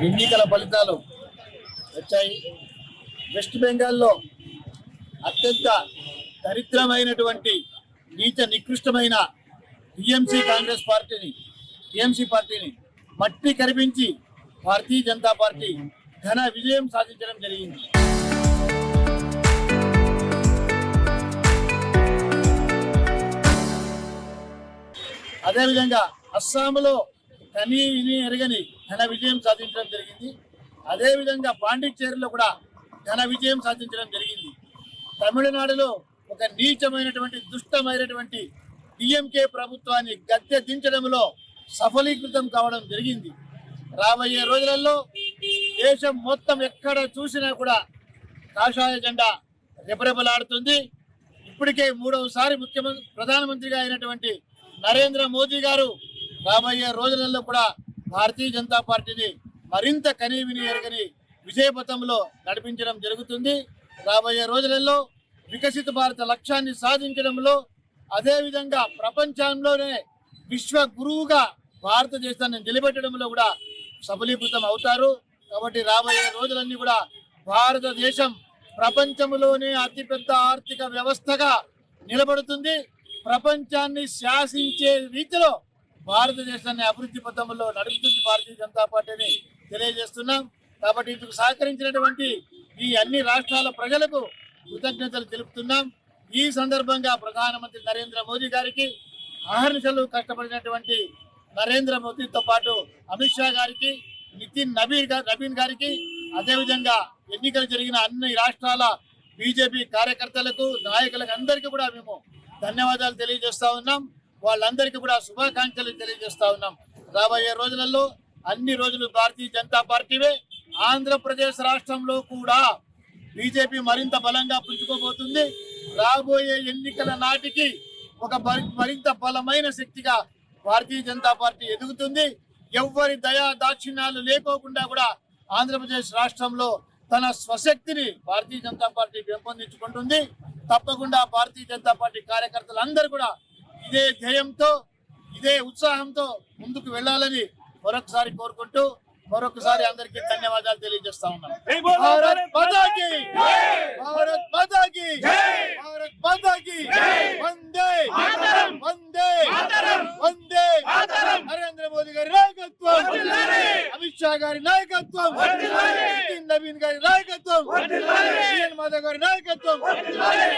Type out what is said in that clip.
ఎన్నికల ఫలితాలు వచ్చాయి. వెస్ట్ బెంగాల్లో అత్యంత దరిద్రమైనటువంటి నీచ నికృష్టమైన టీఎంసీ పార్టీని మట్టి కరిపించి భారతీయ జనతా పార్టీ ఘన విజయం సాధించడం జరిగింది. అదేవిధంగా అస్సాంలో కనీ విని ఎరగని ఘన విజయం సాధించడం జరిగింది. అదేవిధంగా పాండిచ్చేరిలో కూడా ఘన విజయం సాధించడం జరిగింది. తమిళనాడులో ఒక నీచమైనటువంటి దుష్టమైనటువంటి డిఎంకే ప్రభుత్వాన్ని గద్దె దించడంలో సఫలీకృతం కావడం జరిగింది. రాబోయే రోజులలో దేశం మొత్తం ఎక్కడ చూసినా కూడా కాషాయ జెండా రెపరెపలాడుతుంది. ఇప్పటికే 3వసారి ప్రధానమంత్రిగా అయినటువంటి నరేంద్ర మోదీ గారు రాబోయే రోజులలో కూడా భారతీయ జనతా పార్టీని మరింత కనీవిని ఎరగని విజయపథంలో నడిపించడం జరుగుతుంది. రాబోయే రోజులలో వికసిత భారత లక్ష్యాన్ని సాధించడంలో, అదేవిధంగా ప్రపంచంలోనే విశ్వ గురువుగా భారతదేశాన్ని నిలబెట్టడంలో కూడా సఫలీకృతం అవుతారు. కాబట్టి రాబోయే రోజులన్నీ కూడా భారతదేశం ప్రపంచంలోనే అతిపెద్ద ఆర్థిక వ్యవస్థగా నిలబడుతుంది. ప్రపంచాన్ని శాసించే రీతిలో భారతదేశాన్ని అభివృద్ధి పథంలో నడుపుతుంది భారతీయ జనతా పార్టీని తెలియజేస్తున్నాం. కాబట్టి ఇందుకు సహకరించినటువంటి ఈ అన్ని రాష్ట్రాల ప్రజలకు కృతజ్ఞతలు తెలుపుతున్నాం. ఈ సందర్భంగా ప్రధానమంత్రి నరేంద్ర మోదీ గారికి, అహర్నిశలు కష్టపడినటువంటి నరేంద్ర మోదీతో పాటు అమిత్ షా గారికి, నవీన్ గారికి, అదేవిధంగా ఎన్నికలు జరిగిన అన్ని రాష్ట్రాల బీజేపీ కార్యకర్తలకు, నాయకులకు అందరికీ కూడా మేము ధన్యవాదాలు తెలియజేస్తా ఉన్నాం. వాళ్ళందరికీ కూడా శుభాకాంక్షలు తెలియజేస్తా ఉన్నాం. రాబోయే రోజులలో అన్ని రోజులు భారతీయ జనతా పార్టీవే. ఆంధ్రప్రదేశ్ రాష్ట్రంలో కూడా బీజేపీ మరింత బలంగా పుంజుకోబోతుంది. రాబోయే ఎన్నికల నాటికి ఒక మరింత బలమైన శక్తిగా భారతీయ జనతా పార్టీ ఎదుగుతుంది. ఎవ్వరి దయా దాక్షిణ్యాలు లేకోకుండా కూడా ఆంధ్రప్రదేశ్ రాష్ట్రంలో తన స్వశక్తిని భారతీయ జనతా పార్టీ పెంపొందించుకుంటుంది. తప్పకుండా భారతీయ జనతా పార్టీ కార్యకర్తలందరూ కూడా ఇదే ధ్యేయంతో, ఇదే ఉత్సాహంతో ముందుకు వెళ్ళాలని మరొకసారి కోరుకుంటూ మరొకసారి అందరికీ ధన్యవాదాలు తెలియజేస్తా ఉన్నాం. భారత్ మాతా కీ జై, భారత్ మాతా కీ జై, భారత్ మాతా కీ జై, వందే మాతరం, వందే మాతరం, వందే మాతరం. నరేంద్ర మోదీ గారి నాయకత్వం వర్ధిల్లాలి, అమిత్ షా గారి నాయకత్వం వర్ధిల్లాలి, నవీన్ గారి నాయకత్వం వర్ధిల్లాలి, మాధవ్ గారి నాయకత్వం వర్ధిల్లాలి.